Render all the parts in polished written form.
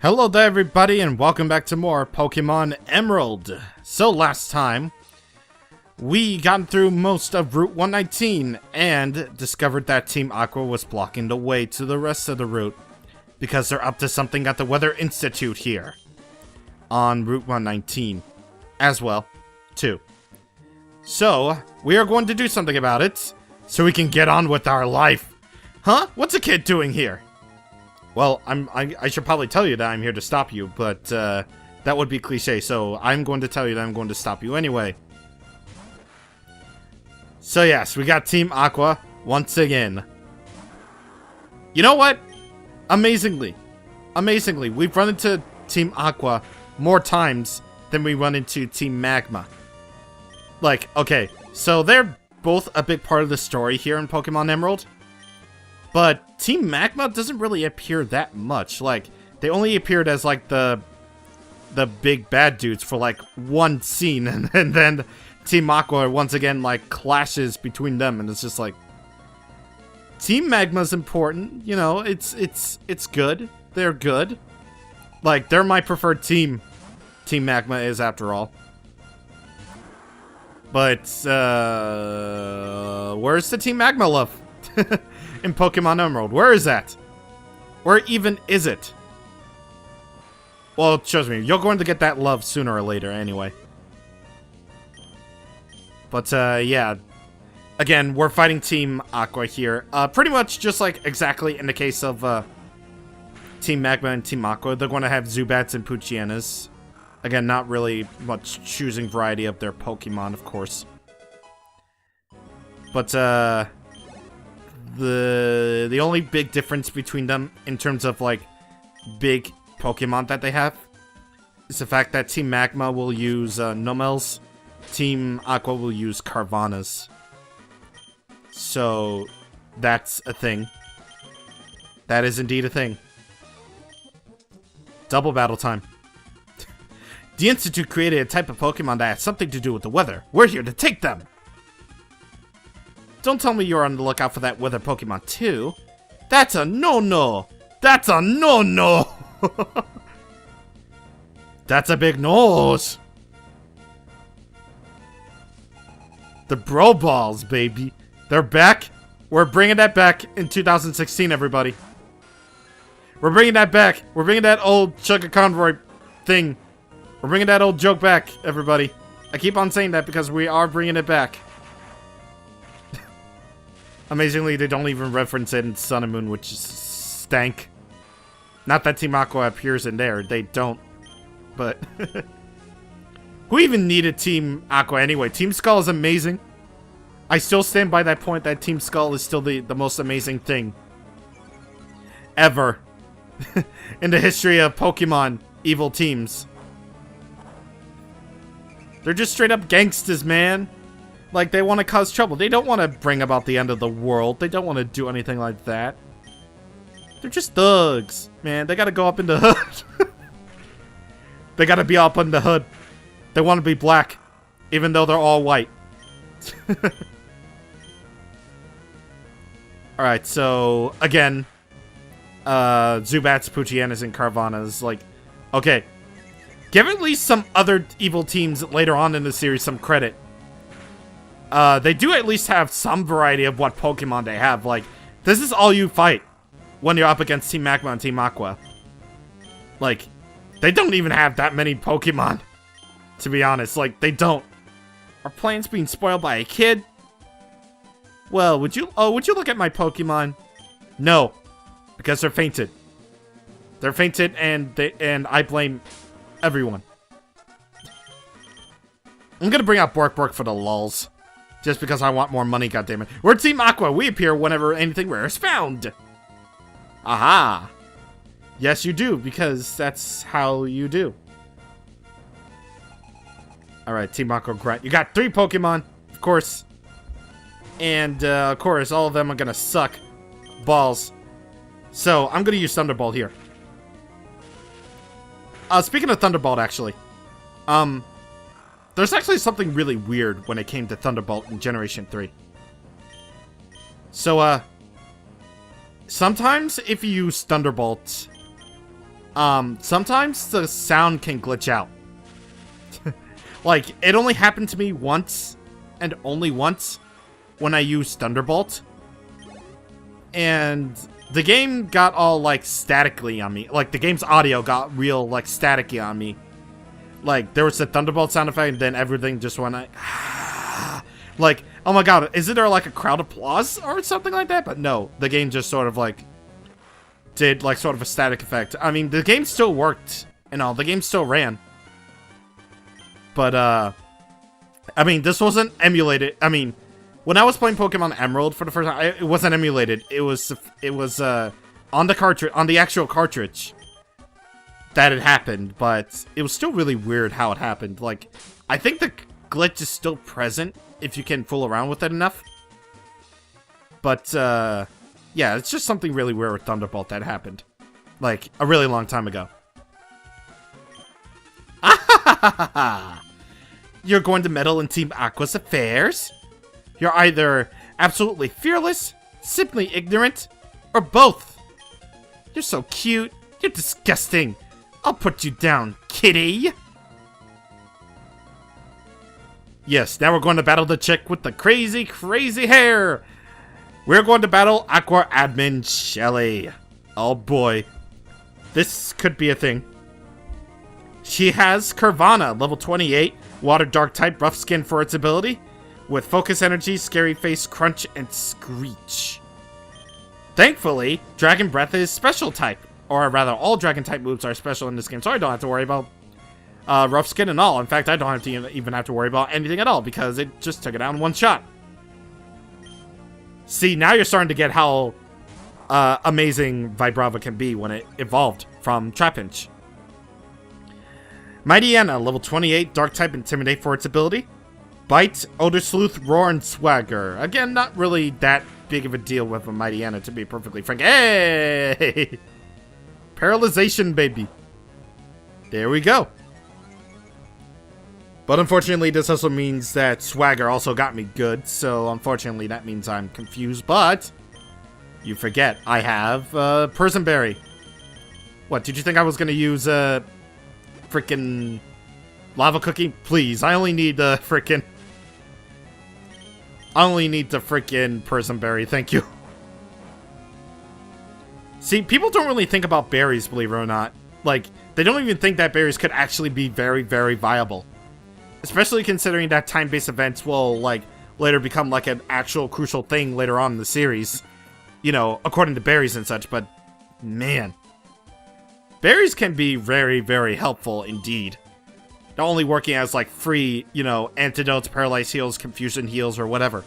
Hello there everybody and welcome back to more Pokemon Emerald. So last time, we got through most of Route 119 and discovered that Team Aqua was blocking the way to the rest of the route because they're up to something at the Weather Institute here on Route 119 as well, too. So, we are going to do something about it so we can get on with our life. Huh? What's a kid doing here? Well, I should probably tell you that I'm here to stop you, but that would be cliche, so I'm going to tell you that I'm going to stop you anyway. So yes, we got Team Aqua once again. You know what? Amazingly, we've run into Team Aqua more times than we run into Team Magma. Like, okay, so they're both a big part of the story here in Pokemon Emerald. But Team Magma doesn't really appear that much. Like, they only appeared as, like, the big bad dudes for, like, one scene. And then Team Aqua, once again, like, clashes between them. And it's just like... Team Magma's important. You know, it's good. They're good. Like, they're my preferred team. Team Magma is, after all. But, where's the Team Magma love? In Pokemon Emerald. Where is that? Where even is it? Well, trust me, you're going to get that love sooner or later anyway. But, yeah. Again, we're fighting Team Aqua here. Pretty much just like exactly in the case of, Team Magma and Team Aqua. They're going to have Zubats and Poochyena. Again, not really much choosing variety of their Pokemon, of course. But, the only big difference between them in terms of like big Pokemon that they have is the fact that Team Magma will use Numels, Team Aqua will use Carvanas. So that's a thing. That is indeed a thing. Double battle time. The Institute created a type of Pokemon that has something to do with the weather. We're here to take them! Don't tell me you're on the lookout for that weather Pokemon too. That's a no-no! That's a no-no! That's a big nose! The Bro Balls, baby. They're back. We're bringing that back in 2016, everybody. We're bringing that back. We're bringing that old Sugar Convoy thing. We're bringing that old joke back, everybody. I keep on saying that because we are bringing it back. Amazingly, they don't even reference it in Sun and Moon, which is stank. Not that Team Aqua appears in there. They don't. But... who even needed Team Aqua anyway? Team Skull is amazing. I still stand by that point that Team Skull is still the most amazing thing ever in the history of Pokemon evil teams. They're just straight up gangsters, man. Like, they want to cause trouble. They don't want to bring about the end of the world. They don't want to do anything like that. They're just thugs, man. They gotta go up in the hood. They gotta be up in the hood. They want to be black, even though they're all white. Alright, so, again, Zubats, Poochyena, and Carvanas, like, okay. Give at least some other evil teams later on in the series some credit. They do at least have some variety of what Pokemon they have. Like, this is all you fight when you're up against Team Magma and Team Aqua. Like, they don't even have that many Pokemon, to be honest. Like, they don't. Are plants being spoiled by a kid? Well, would you look at my Pokemon? No, because they're fainted. They're fainted, and I blame everyone. I'm gonna bring out Bork for the lulz. Just because I want more money, goddammit. We're Team Aqua. We appear whenever anything rare is found. Aha. Yes, you do, because that's how you do. Alright, Team Aqua Grunt. You got 3 Pokemon, of course. And, of course, all of them are gonna suck balls. So, I'm gonna use Thunderbolt here. Speaking of Thunderbolt, actually. There's actually something really weird when it came to Thunderbolt in Generation 3. So, sometimes if you use Thunderbolt, sometimes the sound can glitch out. Like, it only happened to me once, and only once, when I used Thunderbolt. And the game got all, like, statically on me. Like, the game's audio got real, like, staticky on me. Like, there was the Thunderbolt sound effect, and then everything just went like, like, oh my god, isn't there, like, a crowd applause or something like that? But no, the game just sort of, like, did, like, sort of a static effect. I mean, the game still worked, and all. The game still ran. But, I mean, this wasn't emulated. I mean, when I was playing Pokemon Emerald for the first time, it wasn't emulated. It was on the cartridge, on the actual cartridge that it happened, but it was still really weird how it happened. Like, I think the glitch is still present if you can fool around with it enough. But, yeah, it's just something really weird with Thunderbolt that happened. Like, a really long time ago. You're going to meddle in Team Aqua's affairs? You're either absolutely fearless, simply ignorant, or both. You're so cute. You're disgusting. I'll put you down, kitty. Yes, now we're going to battle the chick with the crazy, crazy hair. We're going to battle Aqua Admin Shelly. Oh boy. This could be a thing. She has Curvana, level 28, Water Dark type, rough skin for its ability, with Focus Energy, Scary Face, Crunch, and Screech. Thankfully, Dragon Breath is special type, or rather, all Dragon type moves are special in this game, so I don't have to worry about rough skin and all. In fact, I don't have to even have to worry about anything at all, because it just took it down in one shot. See, now you're starting to get how amazing Vibrava can be when it evolved from Trapinch. Mightyena, level 28, Dark type, Intimidate for its ability. Bite, Odor Sleuth, Roar, and Swagger. Again, not really that big of a deal with a Mightyena, to be perfectly frank. Hey! Paralyzation, baby. There we go. But unfortunately, this also means that Swagger also got me good, so unfortunately that means I'm confused, but you forget, I have Persenberry. What, did you think I was gonna use frickin' Lava Cookie? Please, I only need the frickin' Persenberry, thank you. See, people don't really think about berries, believe it or not. Like, they don't even think that berries could actually be very, very viable. Especially considering that time-based events will, like, later become, like, an actual crucial thing later on in the series. You know, according to berries and such, but, man. Berries can be very, very helpful indeed. Not only working as, like, free, you know, antidotes, paralyzed heals, confusion heals, or whatever.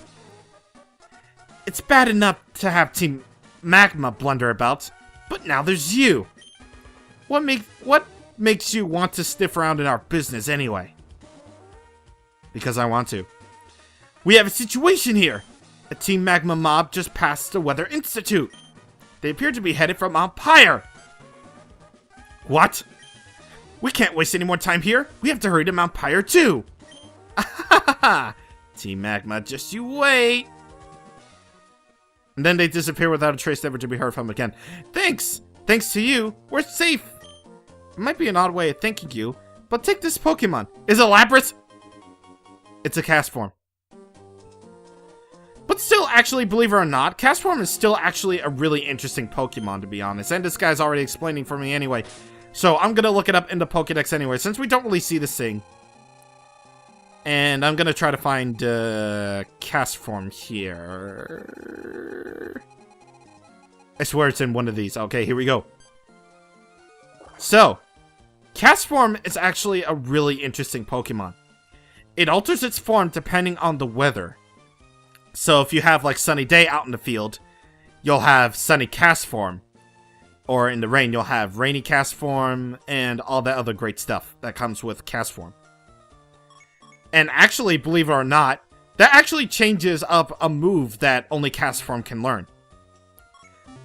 It's bad enough to have Team Magma blunder about, but now there's you. What makes you want to sniff around in our business anyway? Because I want to. We have a situation here. A Team Magma mob just passed the Weather Institute. They appear to be headed for Mount Pyre. What? We can't waste any more time here. We have to hurry to Mount Pyre too. Team Magma, just you wait. And then they disappear without a trace, never to be heard from again. Thanks! Thanks to you, we're safe. It might be an odd way of thanking you, but take this Pokemon. Is it Lapras? It's a Castform. But still, actually, believe it or not, Castform is still actually a really interesting Pokemon, to be honest. And this guy's already explaining for me anyway. So I'm going to look it up in the Pokedex anyway, since we don't really see this thing. And I'm going to try to find Castform here. I swear it's in one of these. Okay, here we go. So, Castform is actually a really interesting Pokemon. It alters its form depending on the weather. So if you have like sunny day out in the field, you'll have sunny Castform. Or in the rain, you'll have rainy Castform and all that other great stuff that comes with Castform. And actually, believe it or not, that actually changes up a move that only Castform can learn.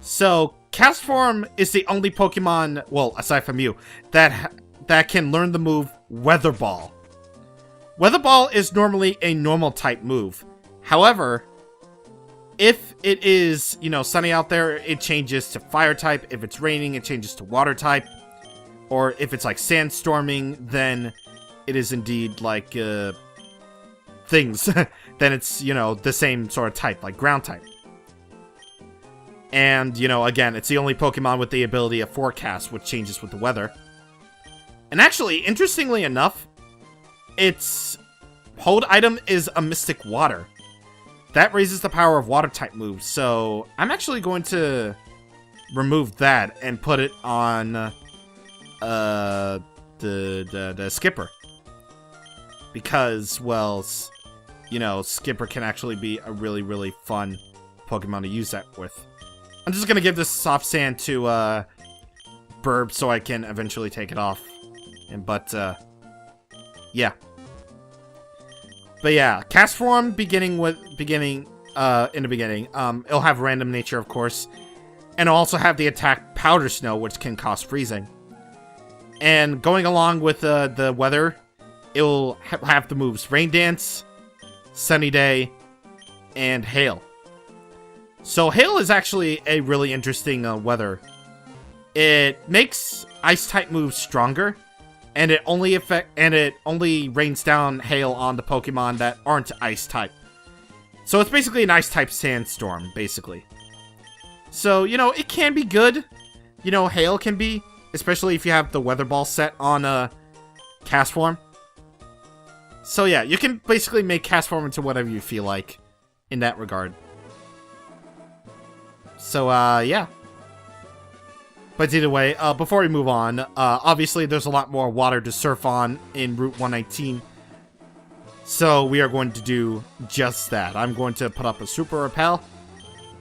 So, Castform is the only Pokemon, well, aside from you, that can learn the move Weather Ball. Weather Ball is normally a normal type move. However, if it is, you know, sunny out there, it changes to fire type. If it's raining, it changes to water type. or if it's like sandstorming, then it is indeed like things. Then it's, you know, the same sort of type, like ground type. And, you know, again, it's the only Pokemon with the ability of forecast, which changes with the weather. And actually, interestingly enough, its hold item is a Mystic Water. That raises the power of water type moves, so I'm actually going to remove that and put it on the Skipper. Because, well, you know, Skipper can actually be a really, really fun Pokemon to use that with. I'm just gonna give this soft sand to Burb so I can eventually take it off. Yeah. But yeah, Castform in the beginning, it'll have random nature, of course, and it'll also have the attack Powder Snow, which can cause freezing. And going along with the weather, it'll have the moves Rain Dance, Sunny Day, and Hail. So Hail is actually a really interesting weather. It makes Ice-type moves stronger, and it only rains down hail on the Pokemon that aren't Ice-type. So it's basically an Ice-type sandstorm, basically. So, you know, it can be good. You know, hail can be, especially if you have the Weather Ball set on Castform. So yeah, you can basically make Castform into whatever you feel like in that regard. So, yeah. But either way, before we move on, obviously there's a lot more water to surf on in Route 119. So we are going to do just that. I'm going to put up a Super Repel,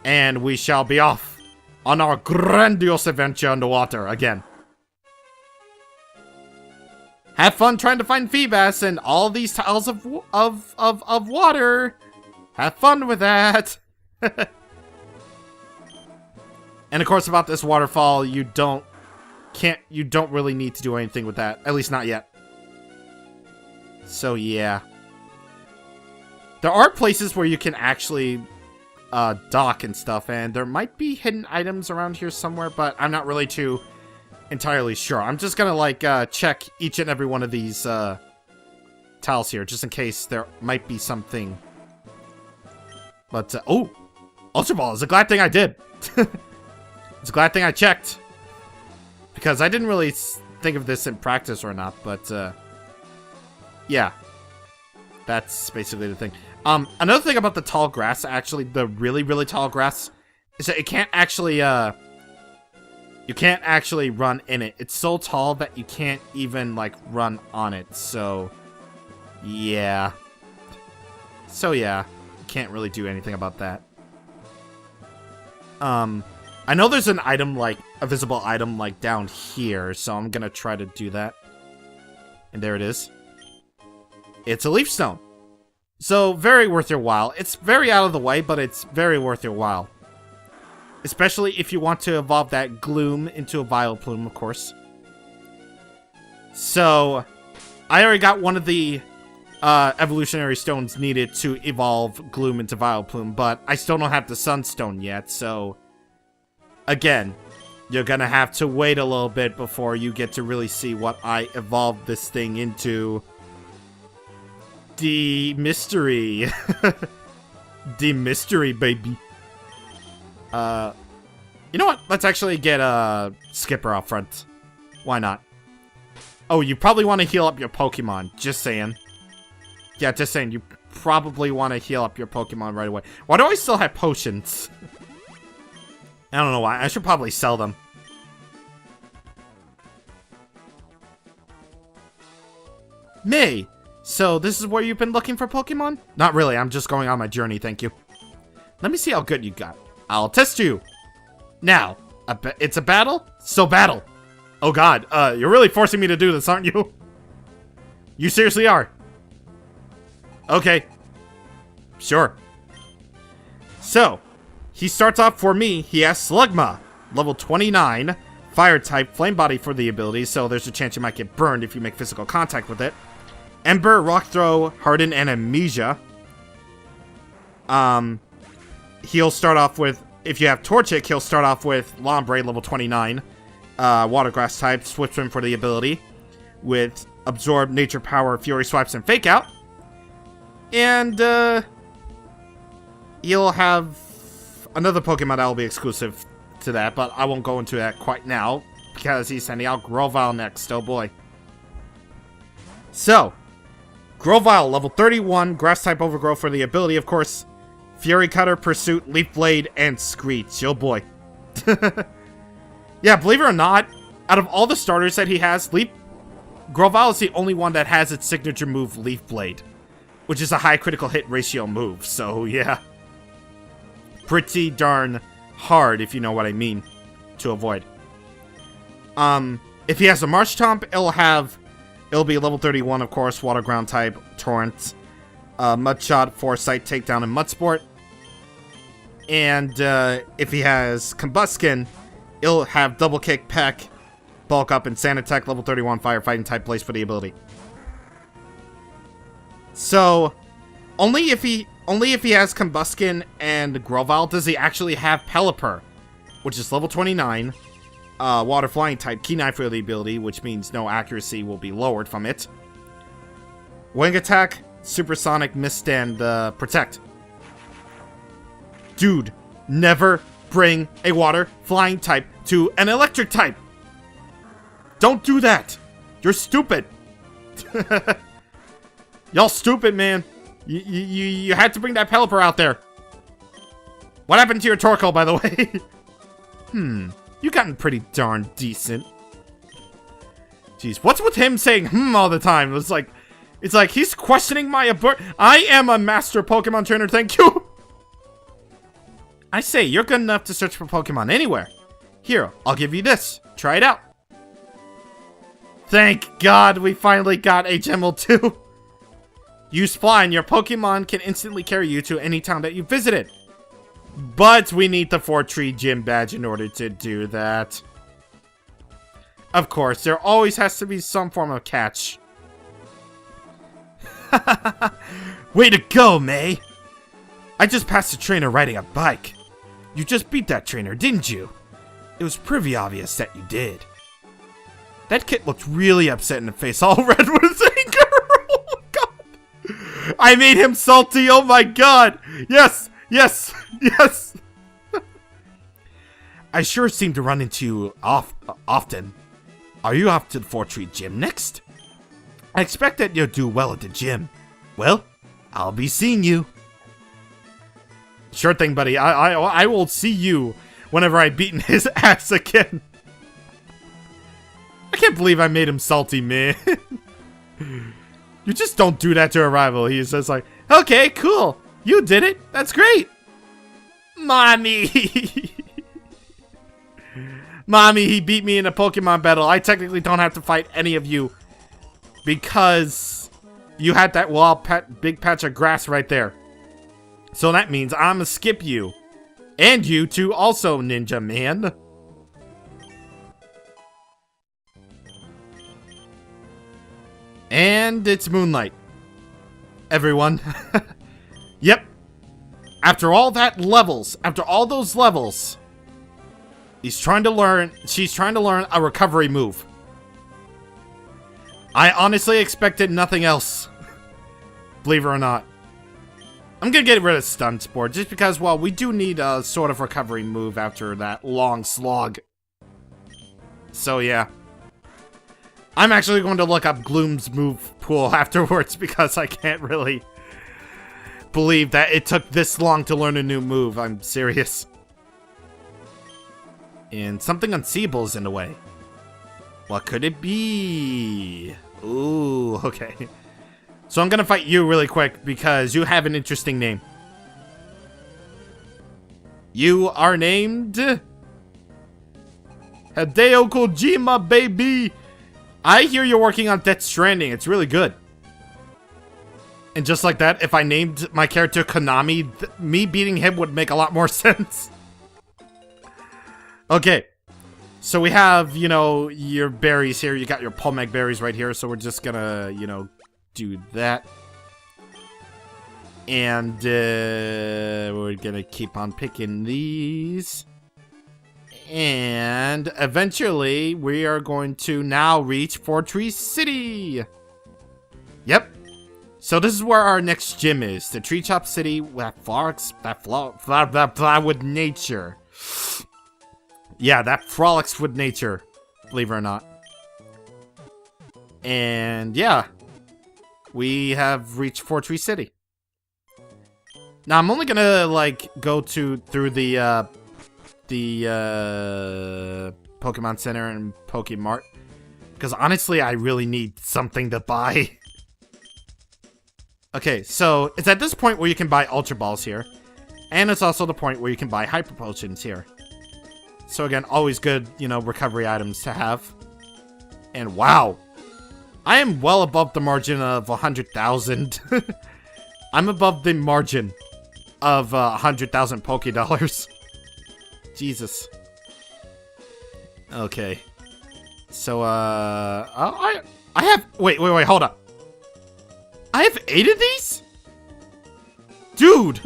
and we shall be off on our grandiose adventure underwater again. Have fun trying to find Feebas and all these tiles of water. Have fun with that. And of course, about this waterfall, you don't really need to do anything with that. At least not yet. So yeah. There are places where you can actually dock and stuff, and there might be hidden items around here somewhere, but I'm not really too entirely sure. I'm just gonna like check each and every one of these tiles here, just in case there might be something. But oh, Ultra Ball is a glad thing I did. It's a glad thing I checked, because I didn't really think of this in practice or not, but yeah, that's basically the thing. Another thing about the tall grass, actually, the really, really tall grass, is that it can't actually, you can't actually run in it. It's so tall that you can't even, like, run on it, so, yeah. So, yeah, you can't really do anything about that. I know there's an item, like, a visible item, like, down here, so I'm gonna try to do that. And there it is. It's a Leaf Stone. So, very worth your while. It's very out of the way, but it's very worth your while. Especially if you want to evolve that Gloom into a Vileplume, of course. So, I already got one of the evolutionary stones needed to evolve Gloom into Vileplume, but I still don't have the Sunstone yet, so... Again, you're gonna have to wait a little bit before you get to really see what I evolved this thing into. The mystery. The mystery, baby. You know what? Let's actually get a Skipper up front. Why not? Oh, you probably want to heal up your Pokemon. Just saying. Yeah, just saying. You probably want to heal up your Pokemon right away. Why do I still have potions? I don't know why. I should probably sell them. May, so this is where you've been looking for Pokemon? Not really. I'm just going on my journey, thank you. Let me see how good you got. I'll test you. Now, it's a battle? So battle. Oh god, you're really forcing me to do this, aren't you? You seriously are. Okay. Sure. So, he starts off for me, he has Slugma, level 29, fire type, flame body for the ability, so there's a chance you might get burned if you make physical contact with it. Ember, Rock Throw, Harden, and Amnesia. He'll start off with, if you have Torchic, he'll start off with Lombre, level 29, Water Grass type, Swift Swim for the ability, with Absorb, Nature Power, Fury Swipes, and Fake Out. And you'll have another Pokemon that will be exclusive to that, but I won't go into that quite now, because he's sending out Grovyle next, oh boy. So, Grovyle, level 31, Grass-type Overgrowth for the ability, of course, Fury Cutter, Pursuit, Leaf Blade, and Screech, oh boy. Yeah, believe it or not, out of all the starters that he has, Grovyle is the only one that has its signature move, Leaf Blade, which is a high critical hit ratio move, so yeah. Pretty darn hard, if you know what I mean, to avoid. If he has a Marshtomp, it'll be level 31, of course, Water Ground type, Torrent, Mudshot, Foresight, Takedown, and Mudsport. And if he has Combuskin, it'll have Double Kick, Peck, Bulk Up, and Sand Attack, level 31, Firefighting type place for the ability. So, only if he has Combuskin and Grovyle does he actually have Pelipper, which is level 29, Water Flying type, Key Knife for the ability, which means no accuracy will be lowered from it. Wing Attack, Supersonic, Mist, and Protect. Dude, never bring a Water Flying type to an Electric type! Don't do that! You're stupid! Y'all stupid, man. You had to bring that Pelipper out there. What happened to your Torkoal, by the way? You gotten pretty darn decent. Jeez, what's with him saying all the time? It's like he's questioning my ability. I am a master Pokemon trainer, thank you! I say, you're good enough to search for Pokemon anywhere. Here, I'll give you this. Try it out. Thank God we finally got HML2. Use Fly and your Pokemon can instantly carry you to any town that you visited. But we need the Fortree Gym badge in order to do that. Of course, there always has to be some form of catch. Way to go, May! I just passed a trainer riding a bike. You just beat that trainer, didn't you? It was pretty obvious that you did. That kid looked really upset in the face, all red with anger. Oh my god! I made him salty, oh my god! Yes! Yes! Yes! I sure seem to run into you often. Are you off to the Fortree Gym next? I expect that you'll do well at the gym. Well, I'll be seeing you. Sure thing, buddy. I will see you whenever I've beaten his ass again. I can't believe I made him salty, man. You just don't do that to a rival. He's just like, okay, cool. You did it. That's great. Mommy. Mommy, he beat me in a Pokemon battle. I technically don't have to fight any of you because you had that big patch of grass right there. So that means I'm gonna skip you. And you too also, Ninja Man. And it's Moonlight. Everyone. Yep. After all those levels, she's trying to learn a recovery move. I honestly expected nothing else. Believe it or not. I'm gonna get rid of Stun Spore, just because, well, we do need a sort of recovery move after that long slog. So, yeah. I'm actually going to look up Gloom's move pool afterwards, because I can't really believe that it took this long to learn a new move. I'm serious. And something unseeable is in the way. What could it be? Ooh, okay. So I'm gonna fight you really quick because you have an interesting name. You are named Hideo Kojima, baby. I hear you're working on Death Stranding. It's really good. And just like that, if I named my character Konami, me beating him would make a lot more sense. Okay. So we have, you know, your berries here. You got your Pulmag berries right here. So we're just gonna, you know, do that. And we're gonna keep on picking these. And eventually, we are going to now reach Fortree City. Yep. So this is where our next gym is. The Treetops City that with nature. Yeah, that frolics with nature. Believe it or not. And yeah. We have reached Fortree City. Now, I'm only gonna, like, go through the Pokemon Center and Pokemart. Because honestly, I really need something to buy. Okay, so it's at this point where you can buy Ultra Balls here. And it's also the point where you can buy Hyper Potions here. So again, always good, you know, recovery items to have. And wow. I am well above the margin of 100,000. I'm above the margin of 100,000 Poké Dollars. Jesus. Okay. So, I have... Wait, hold up. I have 8 of these? Dude!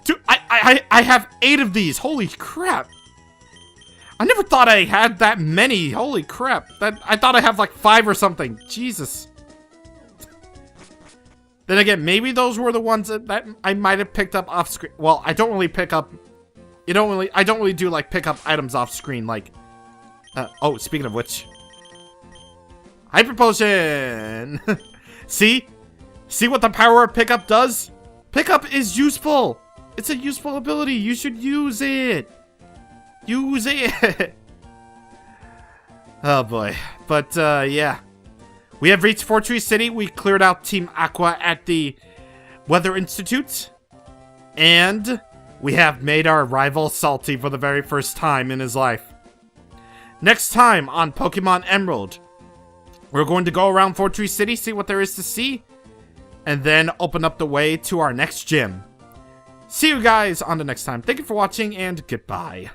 Dude, I have 8 of these. Holy crap. I never thought I had that many. Holy crap. I thought I have like 5 or something. Jesus. Then again, maybe those were the ones that I might have picked up off screen. Well, I don't really pick up... I don't really do like pick up items off screen like... oh, speaking of which. Hyper Potion! See? See what the power of pickup does? Pickup is useful! It's a useful ability. You should use it. Use it! Oh boy. But, yeah. We have reached Fortree City. We cleared out Team Aqua at the Weather Institute. And we have made our rival salty for the very first time in his life. Next time on Pokemon Emerald, we're going to go around Fortree City, see what there is to see, and then open up the way to our next gym. See you guys on the next time. Thank you for watching, and goodbye.